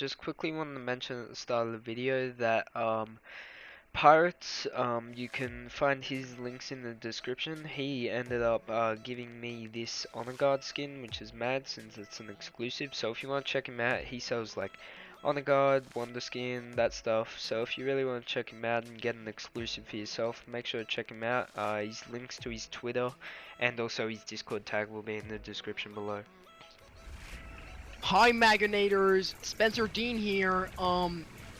just quickly wanted to mention at the start of the video that Pirates, you can find his links in the description. He ended up giving me this Honor Guard skin, which is mad since it's an exclusive. So if you want to check him out, he sells like Honor Guard, Wonder Skin, that stuff. So if you really want to check him out and get an exclusive for yourself, make sure to check him out. His links to his Twitter and also his Discord tag will be in the description below. Hi Magnators, Spencer Dean here.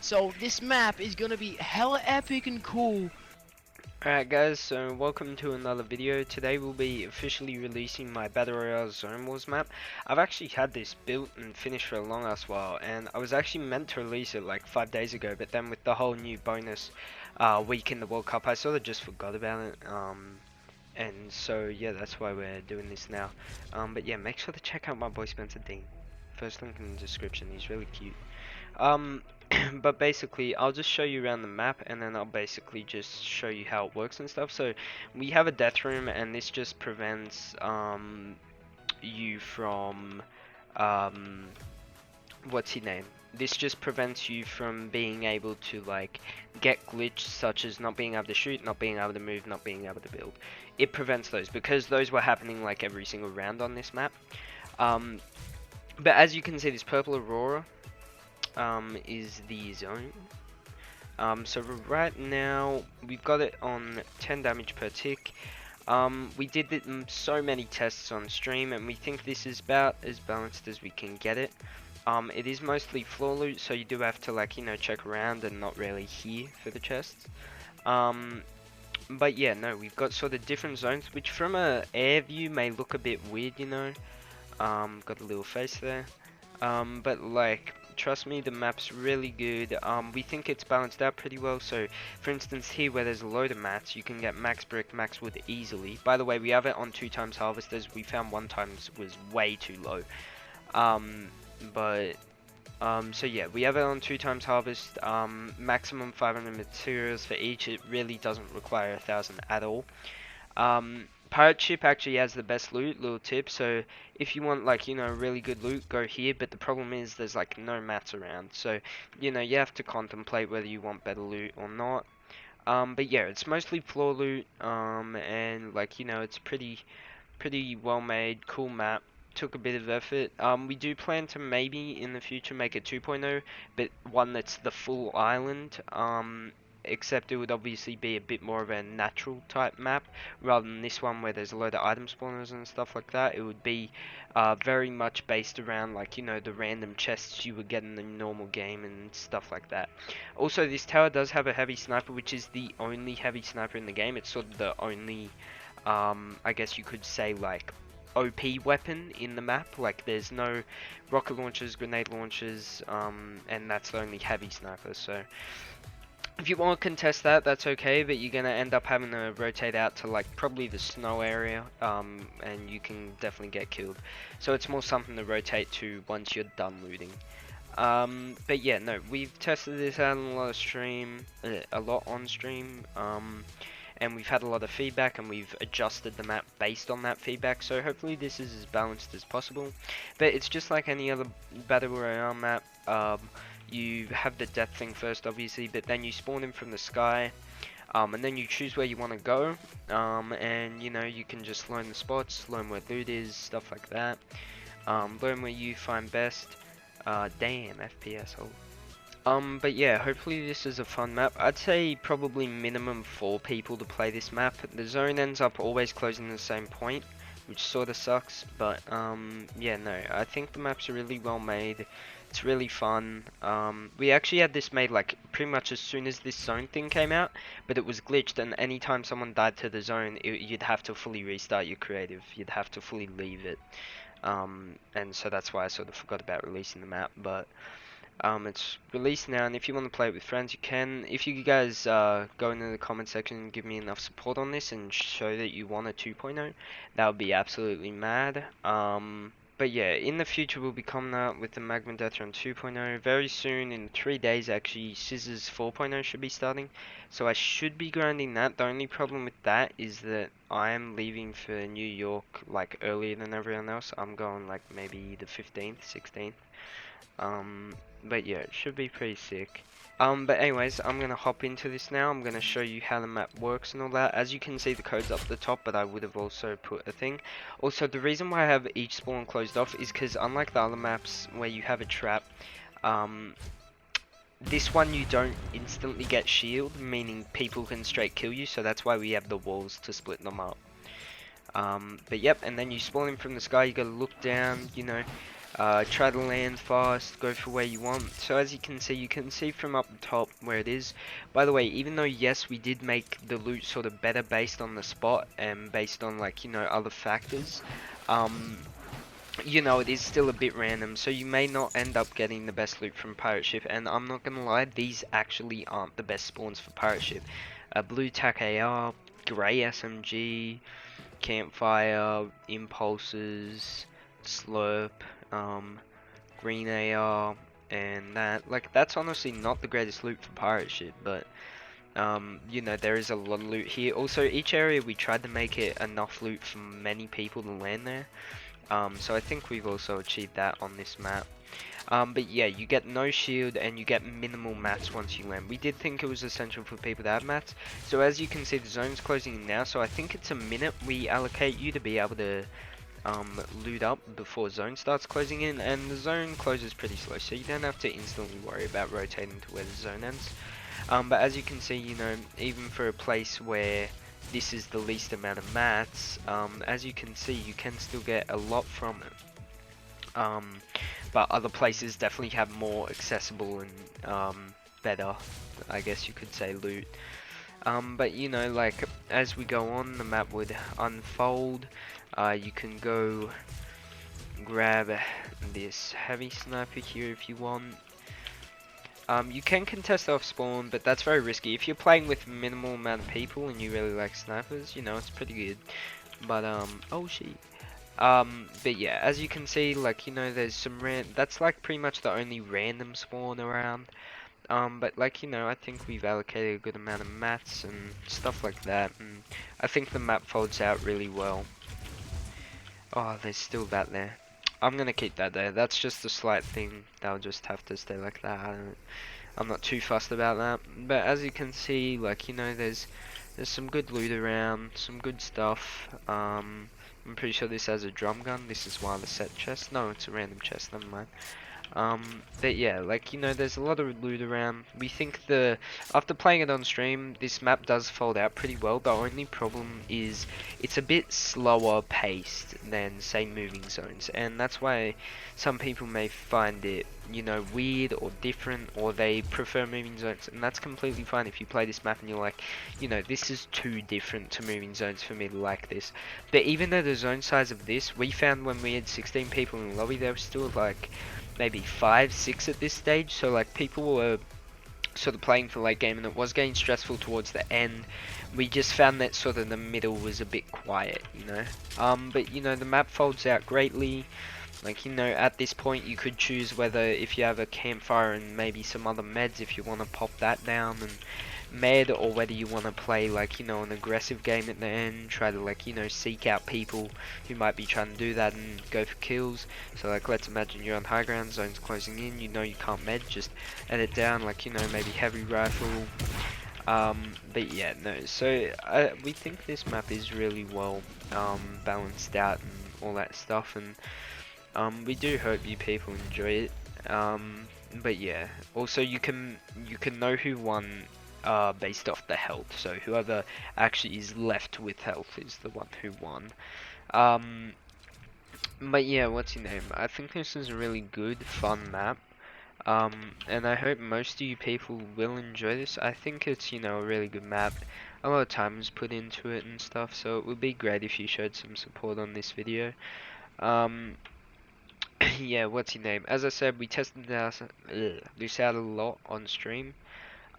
So this map is gonna be hella epic and cool. Alright guys, so welcome to another video. Today we'll be officially releasing my Battle Royale Zone Wars map. I've actually had this built and finished for a long ass while, and I was actually meant to release it like 5 days ago, but then with the whole new bonus week in the World Cup, I sort of just forgot about it. And so yeah, that's why we're doing this now. But yeah, make sure to check out my boy Spencer Dean. First link in the description, he's really cute. But basically I'll just show you around the map and then I'll basically just show you how it works and stuff. So we have a death room and this just prevents you from what's his name? This just prevents you from being able to like get glitched, such as not being able to shoot, not being able to move, not being able to build. It prevents those because those were happening like every single round on this map. But as you can see, this purple aurora is the zone. So right now we've got it on 10 damage per tick. We did so many tests on stream and we think this is about as balanced as we can get it. It is mostly floor loot, so you do have to like, you know, check around and not really here for the chests. But yeah, no, we've got sort of different zones, which from a air view may look a bit weird, you know. Got a little face there. But like, trust me, the map's really good. We think it's balanced out pretty well. So for instance here where there's a load of mats, you can get max brick, max wood easily. By the way, we have it on 2 times harvesters. We found 1 times was way too low. So yeah, we have it on 2 times harvest, maximum 500 materials for each. It really doesn't require 1,000 at all. Pirate ship actually has the best loot, little tip. So if you want like, you know, really good loot, go here. But the problem is there's like no mats around. So, you know, you have to contemplate whether you want better loot or not. But yeah, it's mostly floor loot. And like, you know, it's pretty well made, cool map. Took a bit of effort. We do plan to maybe in the future make a 2.0, but one that's the full island. Except it would obviously be a bit more of a natural type map rather than this one where there's a load of item spawners and stuff like that. It would be very much based around like, you know, the random chests you would get in the normal game and stuff like that. Also, this tower does have a heavy sniper, which is the only heavy sniper in the game. It's sort of the only, I guess you could say, like OP weapon in the map. Like there's no rocket launchers, grenade launchers, and that's the only heavy sniper. So if you want to contest that, that's okay, but you're gonna end up having to rotate out to like probably the snow area, and you can definitely get killed. So it's more something to rotate to once you're done looting. But yeah, no, we've tested this out on a lot on stream, and we've had a lot of feedback and we've adjusted the map based on that feedback, so hopefully this is as balanced as possible. But it's just like any other Battle Royale map. You have the death thing first obviously, but then you spawn in from the sky, and then you choose where you want to go, and you know, you can just learn the spots, learn where loot is, stuff like that, learn where you find best. Damn, FPS, oh. But yeah, hopefully this is a fun map. I'd say probably minimum 4 people to play this map. The zone ends up always closing the same point, which sort of sucks, but yeah, no, I think the maps are really well made. It's really fun. We actually had this made like pretty much as soon as this zone thing came out, but it was glitched, and anytime someone died to the zone, you'd have to fully restart your creative. You'd have to fully leave it. And so that's why I sort of forgot about releasing the map, but it's released now, and if you want to play it with friends, you can. If you guys go into the comment section and give me enough support on this and show that you want a 2.0, that would be absolutely mad. But yeah, in the future we'll be coming out with the MagMa Death Run 2.0 very soon. In 3 days actually, Scissors 4.0 should be starting, so I should be grinding that. The only problem with that is that I am leaving for New York like earlier than everyone else. I'm going like maybe the 15th, 16th. But yeah, it should be pretty sick. But anyways, I'm gonna hop into this now. I'm gonna show you how the map works and all that. As you can see, the code's up the top, but I would have also put a thing. Also, the reason why I have each spawn closed off is because unlike the other maps where you have a trap, um, this one you don't instantly get shield, meaning people can straight kill you, so that's why we have the walls to split them up. But yep, and then you spawn in from the sky, you gotta look down, you know, try to land fast, go for where you want. So as you can see from up the top where it is. By the way, even though yes, we did make the loot sort of better based on the spot and based on like, you know, other factors, you know, it is still a bit random, so you may not end up getting the best loot from Pirate Ship, and I'm not gonna lie, these actually aren't the best spawns for Pirate Ship. Blue Tac AR, Grey SMG, Campfire, Impulses, Slurp, Green AR, and that. Like, that's honestly not the greatest loot for Pirate Ship, but, you know, there is a lot of loot here. Also, each area we tried to make it enough loot for many people to land there. So I think we've also achieved that on this map. But yeah, you get no shield and you get minimal mats once you land. We did think it was essential for people to have mats. So as you can see, the zone's closing in now. So I think it's a minute we allocate you to be able to loot up before zone starts closing in. And the zone closes pretty slow, so you don't have to instantly worry about rotating to where the zone ends. But as you can see, you know, even for a place where this is the least amount of mats, as you can see, you can still get a lot from it. But other places definitely have more accessible and better, I guess you could say, loot. But you know, like as we go on, the map would unfold. You can go grab this heavy sniper here if you want. You can contest off spawn, but that's very risky. If you're playing with minimal amount of people and you really like snipers, you know, it's pretty good. But, oh shit. But yeah, as you can see, like, you know, there's some that's like pretty much the only random spawn around. But like, you know, I think we've allocated a good amount of mats and stuff like that, and I think the map folds out really well. Oh, there's still that there. I'm gonna keep that there. That's just a slight thing. They'll just have to stay like that. I'm not too fussed about that. But as you can see, like, you know, there's some good loot around, some good stuff. I'm pretty sure this has a drum gun. This is one of the set chests. No, it's a random chest. Never mind. But yeah, like, you know, there's a lot of loot around. We think after playing it on stream, this map does fold out pretty well. The only problem is it's a bit slower paced than, say, moving zones, and that's why some people may find it, you know, weird or different, or they prefer moving zones, and that's completely fine if you play this map and you're like, you know, this is too different to moving zones for me to like this. But even though the zone size of this, we found when we had 16 people in the lobby, there was still like maybe 5, 6 at this stage, so like people were sort of playing for late game and it was getting stressful towards the end. We just found that sort of the middle was a bit quiet, you know. But you know, the map folds out greatly. Like, you know, at this point you could choose whether, if you have a campfire and maybe some other meds, if you want to pop that down and med, or whether you want to play, like, you know, an aggressive game at the end, try to, like, you know, seek out people who might be trying to do that and go for kills. So like, let's imagine you're on high ground, zone's closing in, you know you can't med, just edit down, like, you know, maybe heavy rifle. But yeah, no, so we think this map is really well balanced out and all that stuff, and we do hope you people enjoy it. But yeah, also you can know who won based off the health, so whoever actually is left with health is the one who won. But yeah, what's your name? I think this is a really good, fun map. And I hope most of you people will enjoy this. I think it's, you know, a really good map. A lot of time is put into it and stuff, so it would be great if you showed some support on this video. Yeah, what's your name? As I said, we tested this out a lot on stream.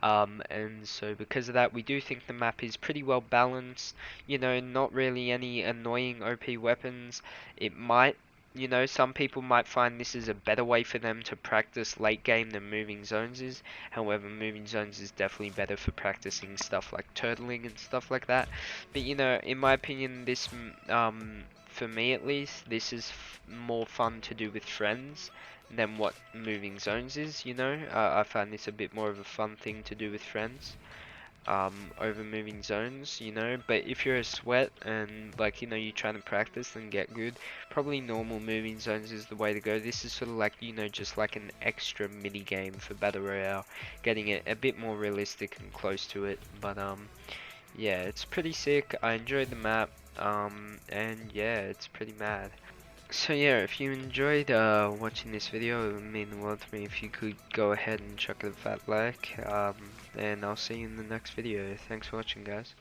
And so because of that, we do think the map is pretty well balanced. You know, not really any annoying OP weapons. It might, you know, some people might find this is a better way for them to practice late game than moving zones is. However, moving zones is definitely better for practicing stuff like turtling and stuff like that. But you know, in my opinion, this for me at least, this is more fun to do with friends than what moving zones is, you know? I find this a bit more of a fun thing to do with friends, over moving zones, you know? But if you're a sweat and, like, you know, you're trying to practice and get good, probably normal moving zones is the way to go. This is sort of like, you know, just like an extra mini game for Battle Royale, getting it a bit more realistic and close to it. But, yeah, it's pretty sick. I enjoyed the map, and yeah, it's pretty mad. So yeah, if you enjoyed watching this video, it would mean the world to me if you could go ahead and chuck it a fat like, and I'll see you in the next video. Thanks for watching, guys.